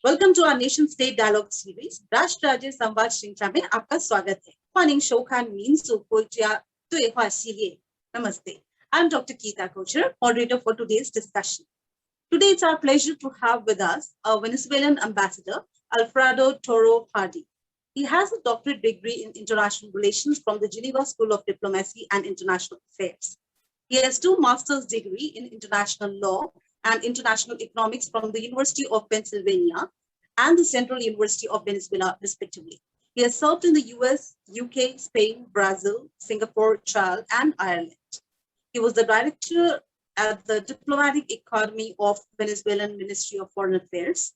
Welcome to our Nation State Dialogue Series. राष्ट्र राज्य संवाद श्रृंखला में आपका स्वागत है. 欢迎收看民族国家对话系列. Namaste. I'm Dr. Geeta Kocher, moderator for today's discussion. Today it's our pleasure to have with us our Venezuelan ambassador, Alfredo Toro Hardy. He has a doctorate degree in international relations from the Geneva School of Diplomacy and International Affairs. He has 2 master's degrees in international law and international economics from the University of Pennsylvania and the Central University of Venezuela, respectively. He has served in the US, UK, Spain, Brazil, Singapore, Chile, and Ireland. He was the director at the Diplomatic Academy of Venezuelan Ministry of Foreign Affairs.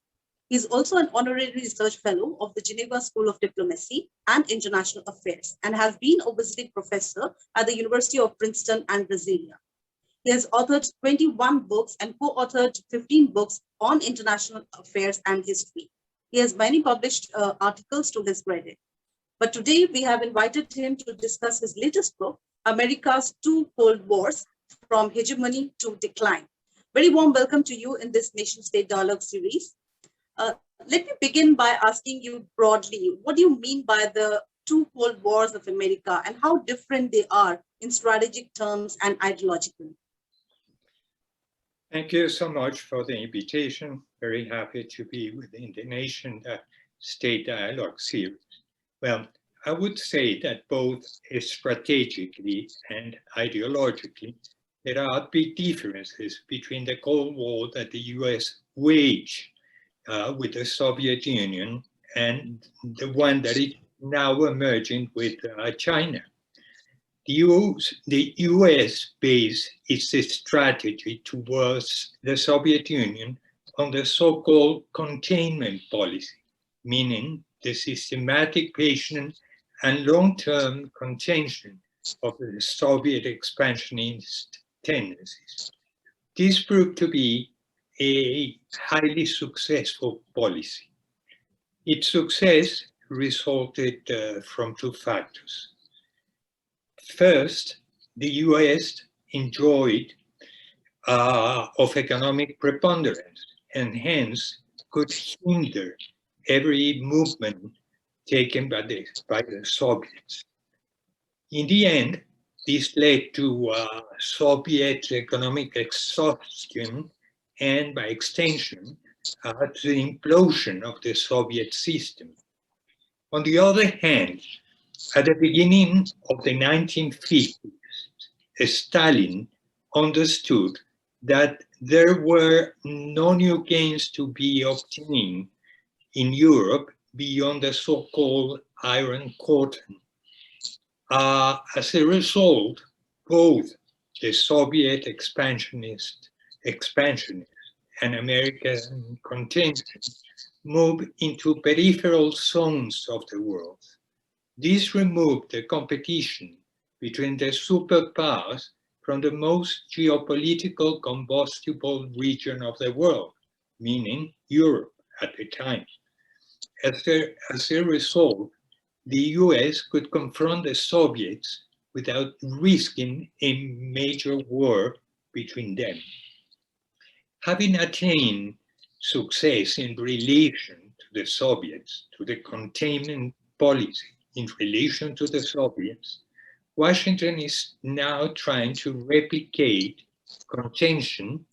He is also an Honorary Research Fellow of the Geneva School of Diplomacy and International Affairs and has been a visiting professor at the University of Princeton and Brasilia. He has authored 21 books and co-authored 15 books on international affairs and history. He has many published articles to his credit. But today we have invited him to discuss his latest book, America's 2 Cold Wars, From Hegemony to Decline. Very warm welcome to you in this Nation-State Dialogue series. Let me begin by asking you broadly, what do you mean by the 2 Cold Wars of America and how different they are in strategic terms and ideologically? Thank you so much for the invitation. Very happy to be within the Nation State Dialogue series. Well, I would say that both strategically and ideologically, there are big differences between the Cold War that the US waged with the Soviet Union and the one that is now emerging with China. The US based its strategy towards the Soviet Union on the so-called containment policy, meaning the systematic, patient, and long-term contention of the Soviet expansionist tendencies. This proved to be a highly successful policy. Its success resulted from 2 factors. First, the US enjoyed of economic preponderance and hence could hinder every movement taken by the Soviets. In the end, this led to Soviet economic exhaustion and, by extension, to the implosion of the Soviet system. On the other hand, at the beginning of the 1950s, Stalin understood that there were no new gains to be obtained in Europe beyond the so-called Iron Curtain. As a result, both the Soviet expansionist and American contention moved into peripheral zones of the world. This removed the competition between the superpowers from the most geopolitical combustible region of the world, meaning Europe at the time. As a result, the US could confront the Soviets without risking a major war between them. Having attained success in relation to the Soviets, to the containment policy in relation to the Soviets, Washington is now trying to replicate contention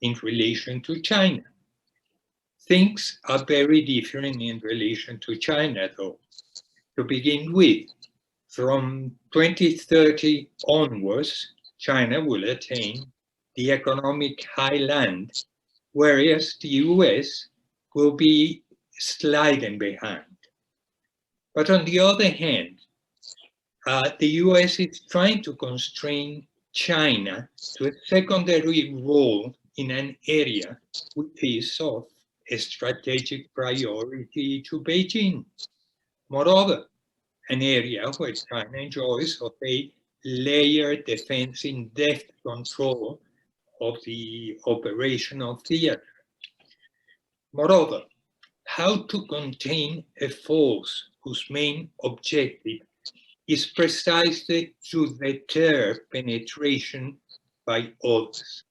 in relation to China. Things are very different in relation to China, though. To begin with, from 2030 onwards, China will attain the economic highland, whereas the US will be sliding behind. But on the other hand, the US is trying to constrain China to a secondary role in an area which is of a strategic priority to Beijing. Moreover, an area where China enjoys of a layered defense in depth control of the operational theater. Moreover, how to contain a force whose main objective is precisely to deter penetration by others.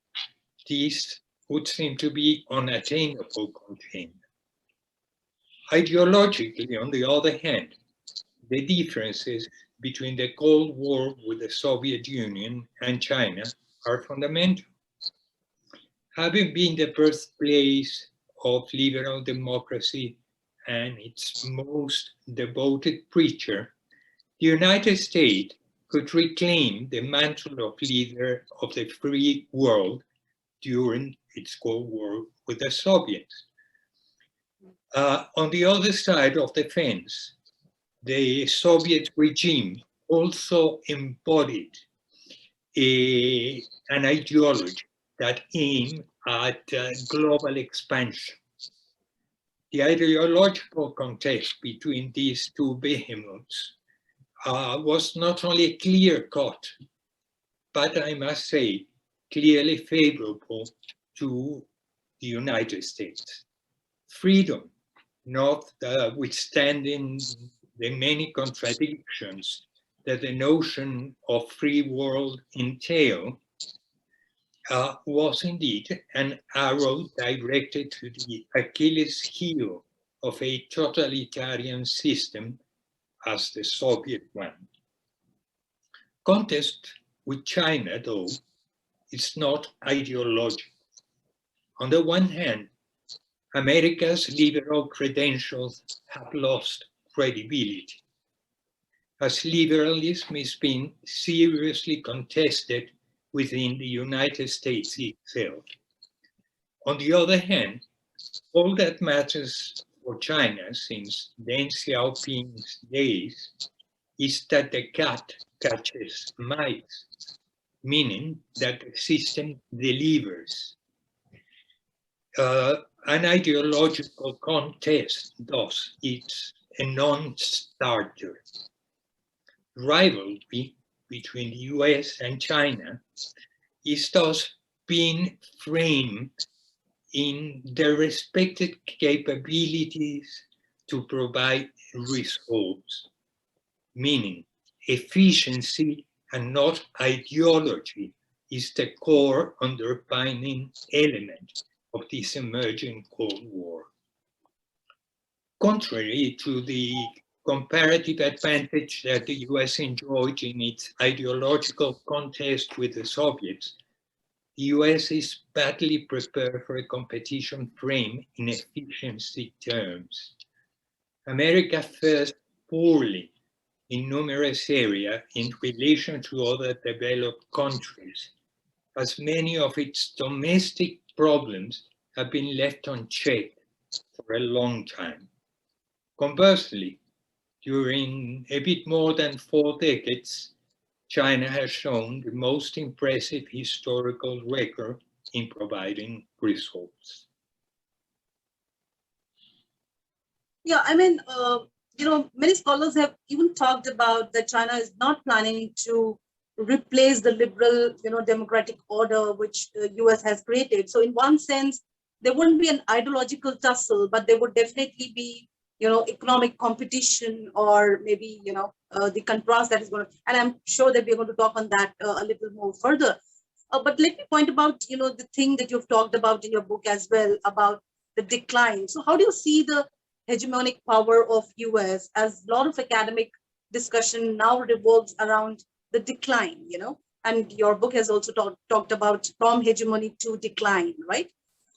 This would seem to be unattainable containment. Ideologically, on the other hand, the differences between the Cold War with the Soviet Union and China are fundamental. Having been the birthplace of liberal democracy and its most devoted preacher, the United States could reclaim the mantle of leader of the free world during its Cold War with the Soviets. On the other side of the fence, the Soviet regime also embodied an ideology that aimed at global expansion. The ideological contest between these two behemoths was not only clear-cut, but I must say, clearly favorable to the United States. Freedom, notwithstanding the many contradictions that the notion of free world entail, was indeed an arrow directed to the Achilles heel of a totalitarian system as the Soviet one. Contest with China, though, is not ideological. On the one hand, America's liberal credentials have lost credibility, as liberalism is being seriously contested within the United States itself. On the other hand, all that matters for China since Deng Xiaoping's days is that the cat catches mice, meaning that the system delivers. An ideological contest, thus, is a non-starter. Rivalry between the US and China is thus being framed in their respective capabilities to provide results, meaning efficiency and not ideology is the core underpinning element of this emerging Cold War. Contrary to the comparative advantage that the US enjoyed in its ideological contest with the Soviets, the US is badly prepared for a competition frame in efficiency terms. America fares poorly in numerous areas in relation to other developed countries, as many of its domestic problems have been left unchecked for a long time. Conversely, during a bit more than 4 decades, China has shown the most impressive historical record in providing results. Yeah, I mean, many scholars have even talked about that China is not planning to replace the liberal, democratic order which the US has created. So in one sense, there wouldn't be an ideological tussle, but there would definitely be, economic competition, or maybe, the contrast that is going to, and I'm sure that we're going to talk on that a little more further. But let me point about, the thing that you've talked about in your book as well, about the decline. So how do you see the hegemonic power of US, as a lot of academic discussion now revolves around the decline, and your book has also talked about from hegemony to decline, right?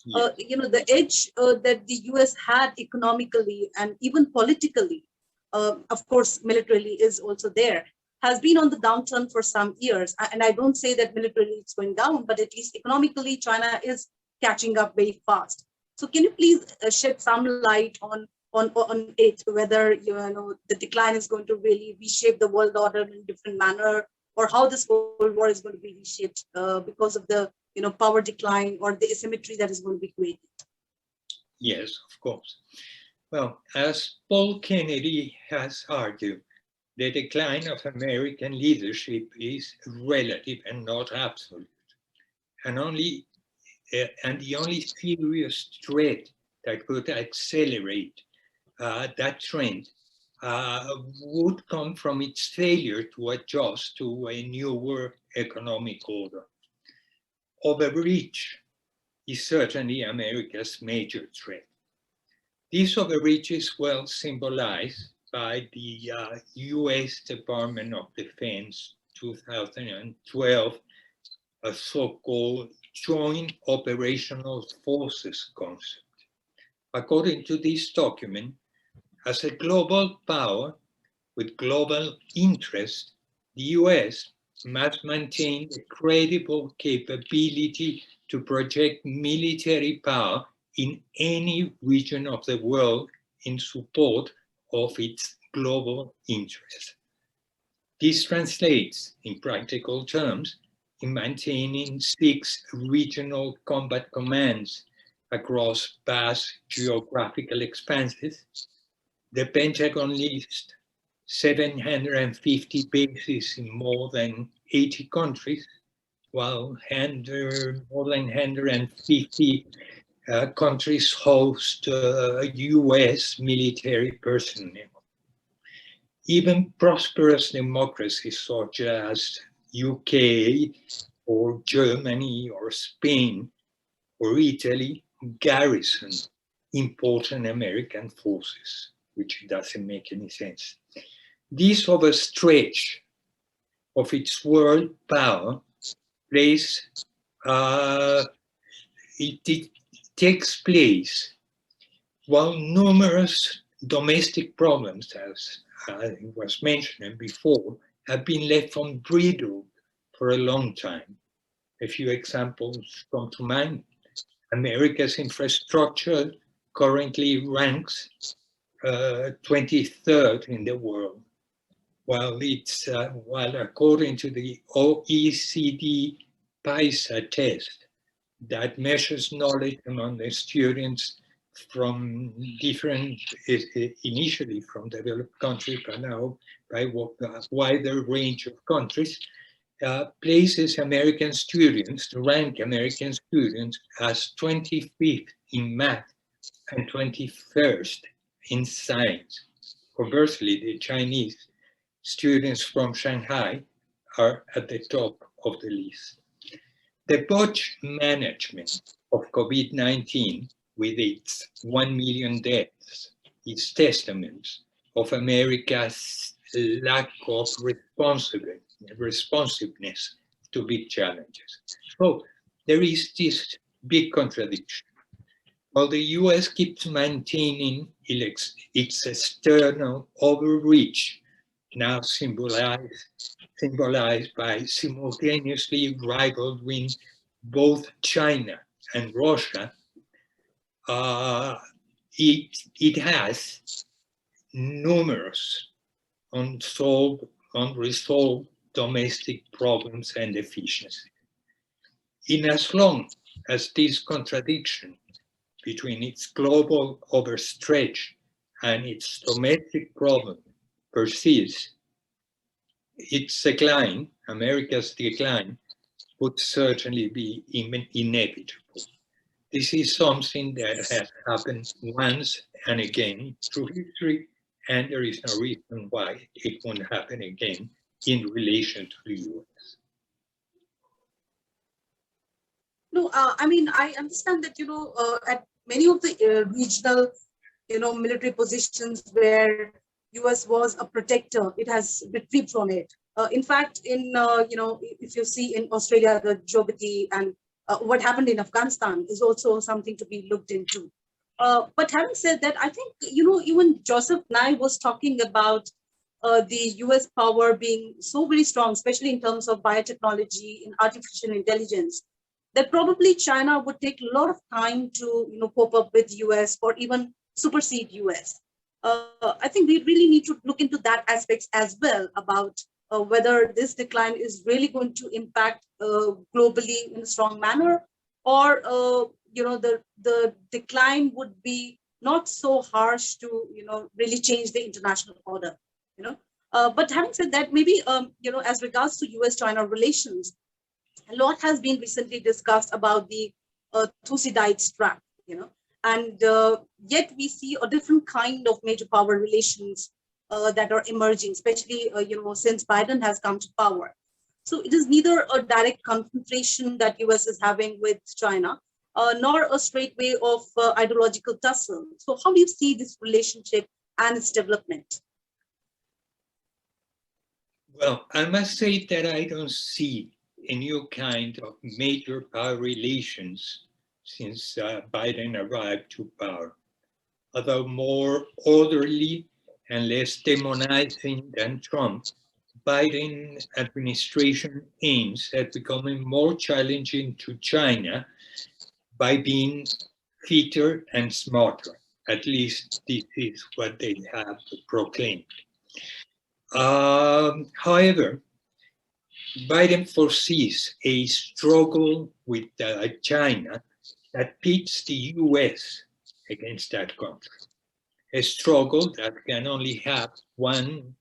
Yes. The edge that the US had economically and even politically, of course, militarily is also there, has been on the downturn for some years. And I don't say that militarily it's going down, but at least economically, China is catching up very fast. So can you please shed some light on it, whether the decline is going to really reshape the world order in a different manner, or how this Cold War is going to be reshaped because of the power decline or the asymmetry that is going to be created? Yes, of course. Well, as Paul Kennedy has argued, the decline of American leadership is relative and not absolute, and the only serious threat that could accelerate that trend would come from its failure to adjust to a newer economic order. Overreach is certainly America's major threat. This overreach is well symbolized by the US Department of Defense 2012, a so-called Joint Operational Forces concept. According to this document, as a global power with global interest, the US must maintain a credible capability to project military power in any region of the world in support of its global interests. This translates, in practical terms, in maintaining 6 regional combat commands across vast geographical expanses. The Pentagon lists 750 bases in more than 80 countries, while more than 150 countries host US military personnel. Even prosperous democracies such as UK or Germany or Spain or Italy garrison important American forces, which doesn't make any sense. This overstretch of its world power it takes place while numerous domestic problems, as was mentioned before, have been left unbridled for a long time. A few examples come to mind. America's infrastructure currently ranks 23rd in the world, while according to the OECD PISA test that measures knowledge among the students from different, initially from developed countries, but now by a wider range of countries, places American students, rank American students as 25th in math and 21st in science. Conversely, the Chinese students from Shanghai are at the top of the list. The botched management of COVID-19 with its 1 million deaths is testament of America's lack of responsiveness to big challenges. So there is this big contradiction. While the US keeps maintaining its external overreach, now symbolized by simultaneously rivaling both China and Russia, it has numerous unresolved domestic problems and deficiencies. In as long as this contradiction between its global overstretch and its domestic problem persists, its decline, America's decline, would certainly be inevitable. This is something that has happened once and again through history, and there is no reason why it won't happen again in relation to the US. No, I mean, I understand that, at many of the regional, military positions where US was a protector, it has retrieved from it. In fact, if you see in Australia, the Djibouti and what happened in Afghanistan is also something to be looked into. But having said that, I think, even Joseph Nye was talking about the US power being so very strong, especially in terms of biotechnology and artificial intelligence, that probably China would take a lot of time to, cope up with US or even supersede US. I think we really need to look into that aspects as well about whether this decline is really going to impact globally in a strong manner, or the decline would be not so harsh to really change the international order. But having said that, maybe as regards to US-China relations, a lot has been recently discussed about the Thucydides trap, and yet we see a different kind of major power relations that are emerging, especially since Biden has come to power. So it is neither a direct confrontation that US is having with China, nor a straight way of ideological tussle. So how do you see this relationship and its development? Well, I must say that I don't see a new kind of major power relations since Biden arrived to power, although more orderly and less demonizing than Trump. Biden administration aims at becoming more challenging to China by being fitter and smarter. At least this is what they have proclaimed. However, Biden foresees a struggle with China that pits the US against that country. A struggle that can only have one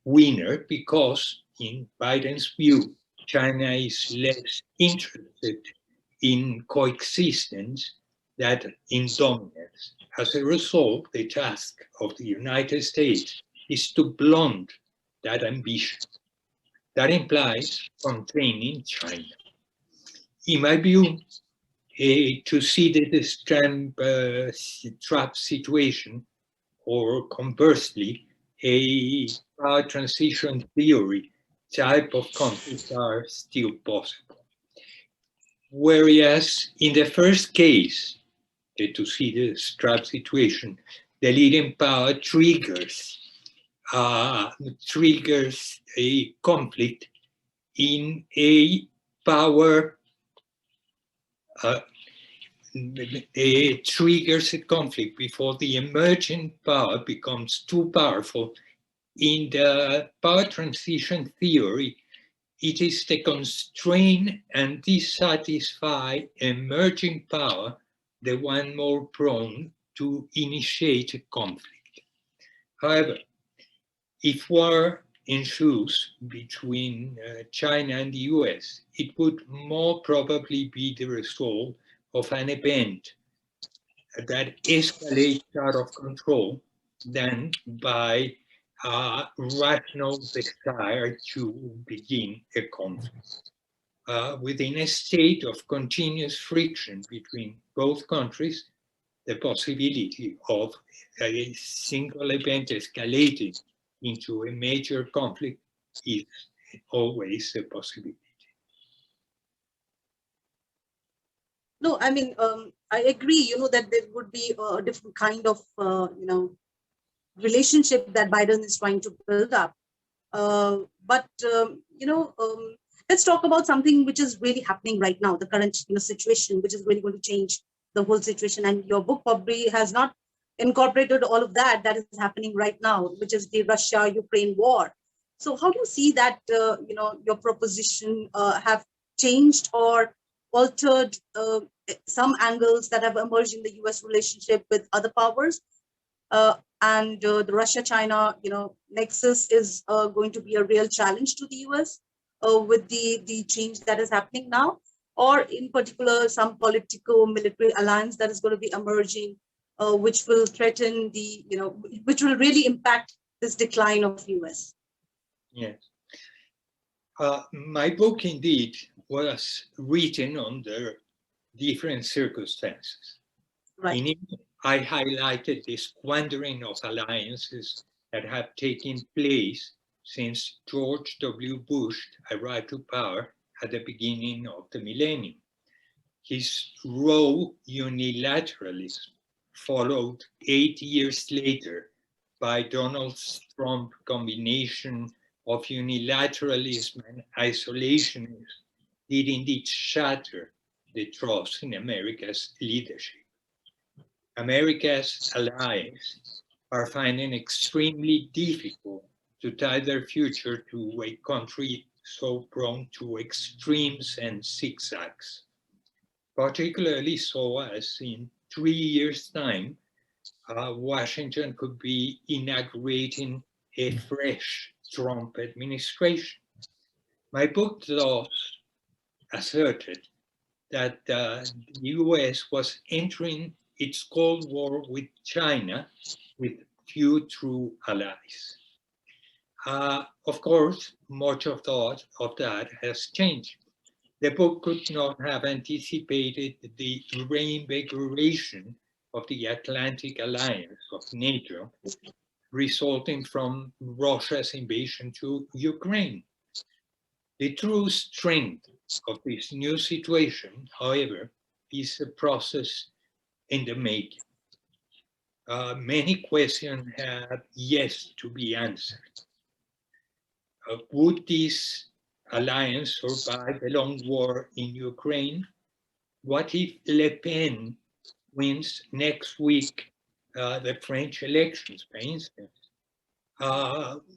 winner because, in Biden's view, China is less interested in coexistence than in dominance. As a result, the task of the United States is to blunt that ambition. That implies containing China. In my view, to see this trap situation, or conversely, a power transition theory type of conflicts are still possible. Whereas in the first case, to see this trap situation, the leading power triggers a conflict in a power, it triggers a conflict before the emerging power becomes too powerful. In the power transition theory, it is the constrained and dissatisfied emerging power, the one more prone to initiate a conflict. However, if war ensues between China and the US, it would more probably be the result of an event that escalates out of control than by rational desire to begin a conflict. Within a state of continuous friction between both countries, the possibility of a single event escalating into a major conflict is always a possibility. No, I mean, I agree, that there would be a different kind of, relationship that Biden is trying to build up. But let's talk about something which is really happening right now, the current situation, which is really going to change the whole situation. And your book probably has not incorporated all of that is happening right now, which is the Russia-Ukraine war. So how do you see that, your proposition have changed or altered some angles that have emerged in the US relationship with other powers? And the Russia-China, nexus is going to be a real challenge to the US with the change that is happening now, or in particular, some political military alliance that is going to be emerging, which will threaten which will really impact this decline of US. Yes. My book indeed was written under different circumstances. Right. In it, I highlighted the squandering of alliances that have taken place since George W. Bush arrived to power at the beginning of the millennium. His raw unilateralism followed 8 years later by Donald Trump's combination of unilateralism and isolationism did indeed shatter the trust in America's leadership. America's allies are finding it extremely difficult to tie their future to a country so prone to extremes and zigzags, particularly so as in 3 years' time, Washington could be inaugurating a fresh Trump administration. My book thus asserted that the US was entering its Cold War with China with few true allies. Of course, much of that has changed. The book could not have anticipated the reinvigoration of the Atlantic Alliance of NATO, resulting from Russia's invasion to Ukraine. The true strength of this new situation, however, is a process in the making. Many questions have yet to be answered. Would this alliance survive a long war in Ukraine? What if Le Pen wins next week the French elections, for instance?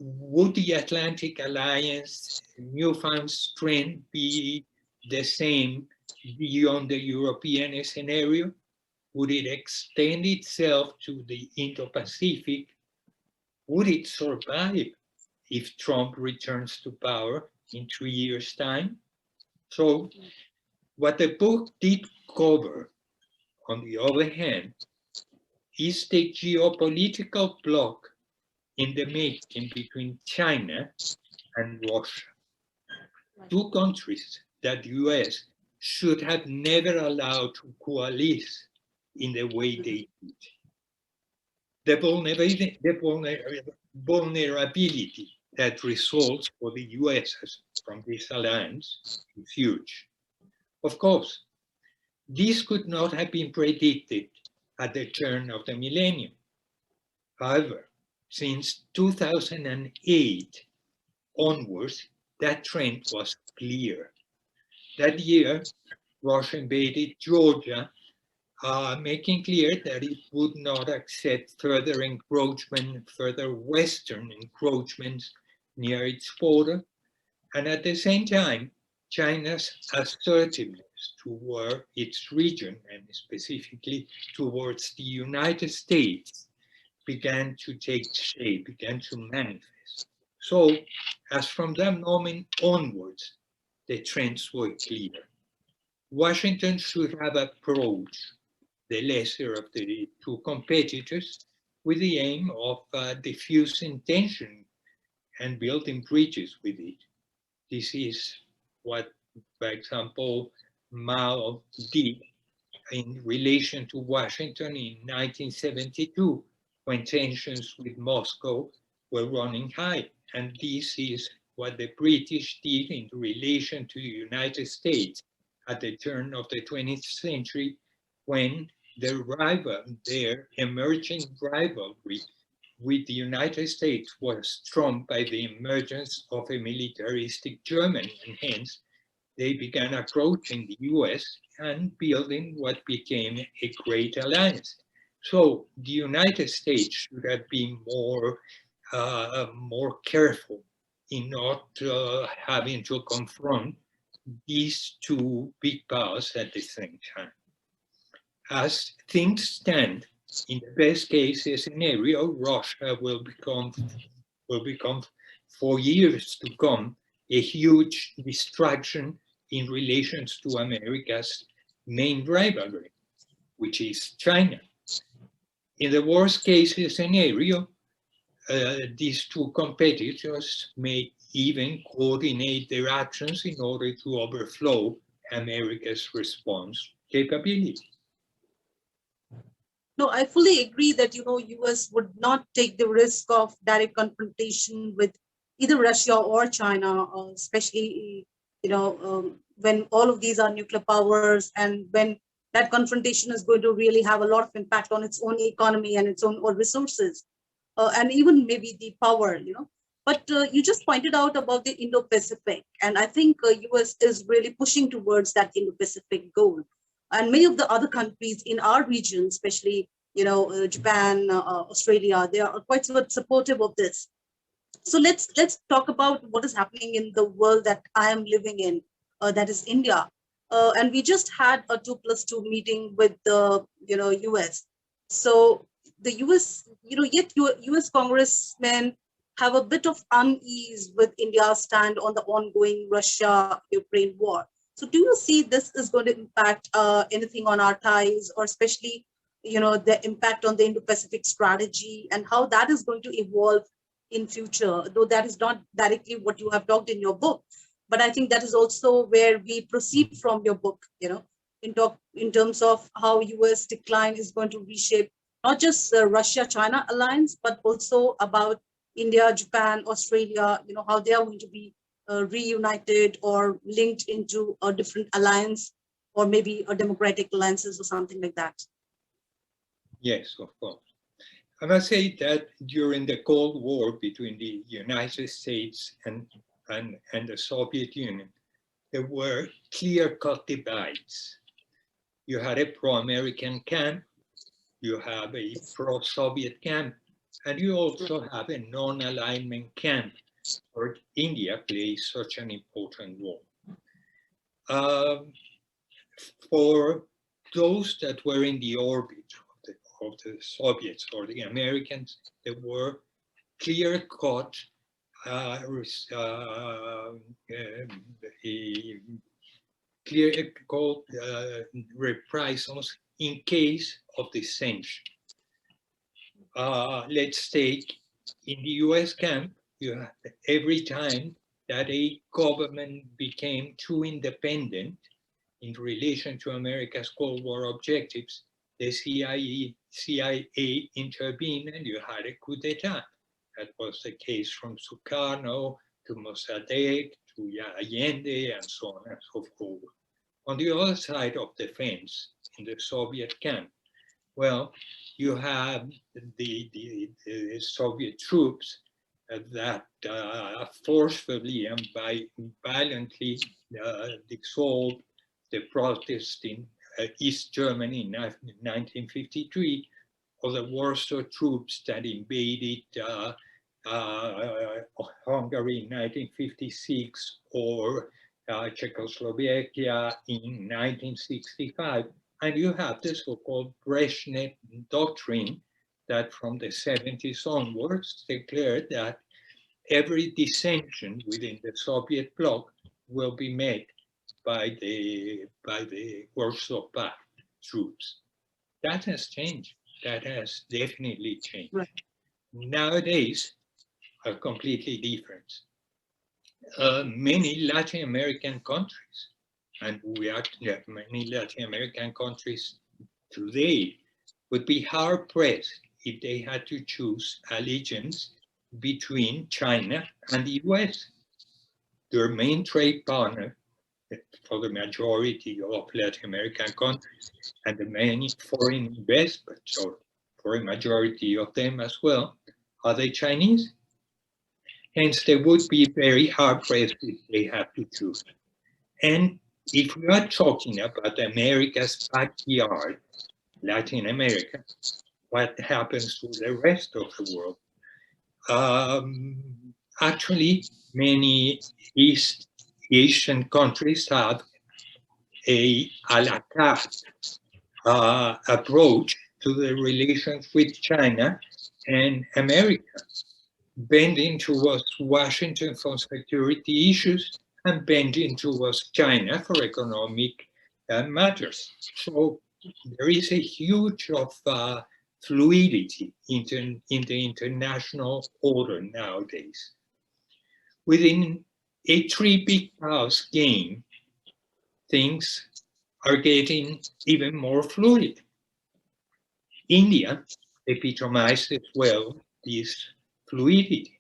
Would the Atlantic Alliance newfound strength be the same beyond the European scenario? Would it extend itself to the Indo-Pacific? Would it survive if Trump returns to power in 3 years' time? So what the book did cover, on the other hand, is the geopolitical bloc in the making between China and Russia. Two countries that the US should have never allowed to coalesce in the way they did. The vulnerability that results for the US from this alliance is huge. Of course, this could not have been predicted at the turn of the millennium. However, since 2008 onwards, that trend was clear. That year, Russia invaded Georgia, making clear that it would not accept further encroachment, further Western encroachments near its border. And at the same time, China's assertiveness toward its region, and specifically towards the United States, began to take shape, began to manifest. So, as from that moment onwards, the trends were clear. Washington should have approached the lesser of the two competitors with the aim of diffusing tension and building bridges with it. This is what, for example, Mao did in relation to Washington in 1972, when tensions with Moscow were running high. And this is what the British did in relation to the United States at the turn of the 20th century, when their emerging rivalry with the United States was trumped by the emergence of a militaristic Germany, and hence they began approaching the US and building what became a great alliance. So the United States should have been more careful in not having to confront these two big powers at the same time. As things stand, in the best case scenario, Russia will become for years to come a huge distraction in relations to America's main rivalry, which is China. In the worst case scenario, these two competitors may even coordinate their actions in order to overflow America's response capability. No, I fully agree that, US would not take the risk of direct confrontation with either Russia or China, especially, when all of these are nuclear powers, and when that confrontation is going to really have a lot of impact on its own economy and its own resources, and even maybe the power, But you just pointed out about the Indo-Pacific, and I think US is really pushing towards that Indo-Pacific goal. And many of the other countries in our region, especially, Japan, Australia, they are quite supportive of this. So let's talk about what is happening in the world that I am living in, that is India. And we just had a 2+2 meeting with the, US. So the US, yet US congressmen have a bit of unease with India's stand on the ongoing Russia-Ukraine war. So do you see this is going to impact anything on our ties, or especially, the impact on the Indo-Pacific strategy and how that is going to evolve in future, though that is not directly what you have talked in your book. But I think that is also where we proceed from your book, in terms of how US decline is going to reshape not just the Russia-China alliance, but also about India, Japan, Australia, how they are going to be reunited or linked into a different alliance, or maybe a democratic alliances or something like that. Yes, of course. I must say that during the Cold War between the United States and the Soviet Union, there were clear-cut divides. You had a pro-American camp, you have a pro-Soviet camp, and you also have a non-alignment camp where India plays such an important role. For those that were in the orbit of the Soviets or the Americans, there were clear-cut reprisals in case of dissension. Let's take in the US camp, every time that a government became too independent in relation to America's Cold War objectives, the CIA intervened and you had a coup d'etat. That was the case from Sukarno to Mossadegh to Allende and so on and so forth. On the other side of the fence, in the Soviet camp, well, you have the Soviet troops that forcefully and violently dissolved the protest in East Germany in 1953, or the Warsaw troops that invaded Hungary in 1956, or Czechoslovakia in 1965. And you have the so-called Brezhnev doctrine that from the 70s onwards declared that every dissension within the Soviet bloc will be met by the Warsaw Pact troops. That has changed. That has definitely changed. Right. Nowadays are completely different. Many Latin American countries, and we actually have many Latin American countries today, would be hard pressed if they had to choose allegiance between China and the US. Their main trade partner for the majority of Latin American countries and the many foreign investments, or for a majority of them as well, are the Chinese. Hence, they would be very hard pressed if they have to choose. And if we are talking about America's backyard, Latin America, what happens to the rest of the world? Actually, many East Asian countries have a la carte approach to the relations with China and America, bending towards Washington for security issues and bending towards China for economic matters. So there is a huge of fluidity in the international order nowadays. Within a three big house game, things are getting even more fluid. India epitomizes well this fluidity.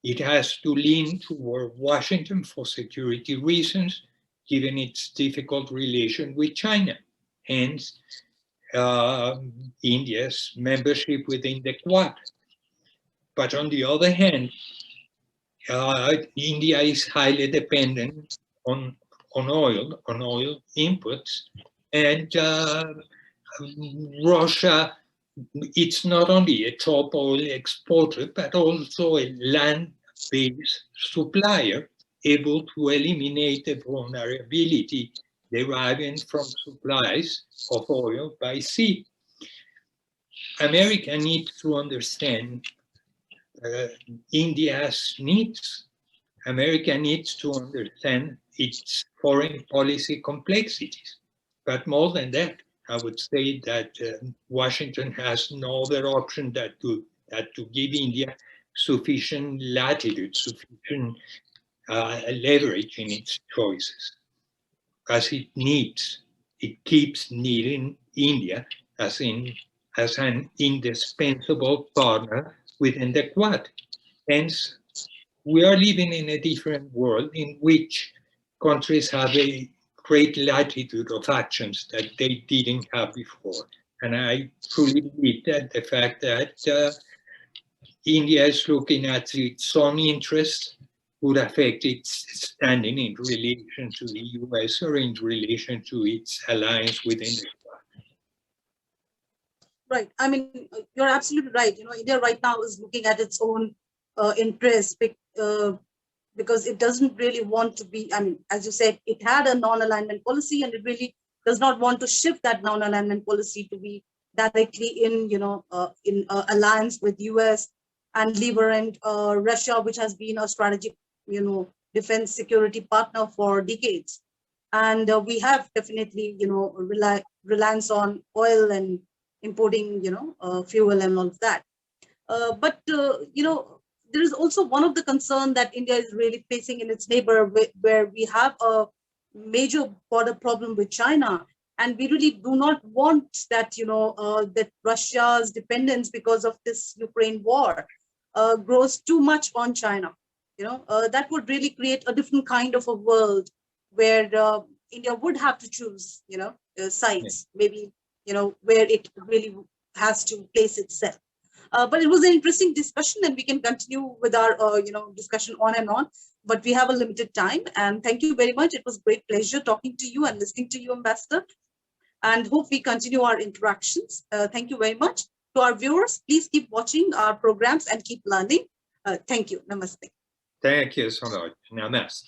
It has to lean toward Washington for security reasons, given its difficult relation with China. Hence, India's membership within the Quad. But on the other hand, India is highly dependent on oil inputs, and Russia, it's not only a top oil exporter, but also a land-based supplier, able to eliminate the vulnerability deriving from supplies of oil by sea. America needs to understand India's needs. America needs to understand its foreign policy complexities. But more than that, I would say that Washington has no other option than to give India sufficient latitude, sufficient leverage in its choices, as it keeps needing India as an indispensable partner within the Quad. Hence, we are living in a different world in which countries have a great latitude of actions that they didn't have before. And I truly believe that the fact that India is looking at its own interests would affect its standing in relation to the US or in relation to its alliance within the Quad. Right. I mean, you're absolutely right. India right now is looking at its own interests because it doesn't really want to be, I mean, as you said, it had a non-alignment policy and it really does not want to shift that non-alignment policy to be directly in alliance with US and leave behind Russia, which has been a strategic, defense security partner for decades. And we have definitely, reliance on oil and importing, fuel and all of that. But there is also one of the concerns that India is really facing in its neighbor, where we have a major border problem with China. And we really do not want that, that Russia's dependence because of this Ukraine war grows too much on China. That would really create a different kind of a world where India would have to choose, sides, maybe, where it really has to place itself. But it was an interesting discussion, and we can continue with our, discussion on and on. But we have a limited time, and thank you very much. It was a great pleasure talking to you and listening to you, Ambassador. And hope we continue our interactions. Thank you very much. To our viewers, please keep watching our programs and keep learning. Thank you. Namaste. Thank you so much. Namaste.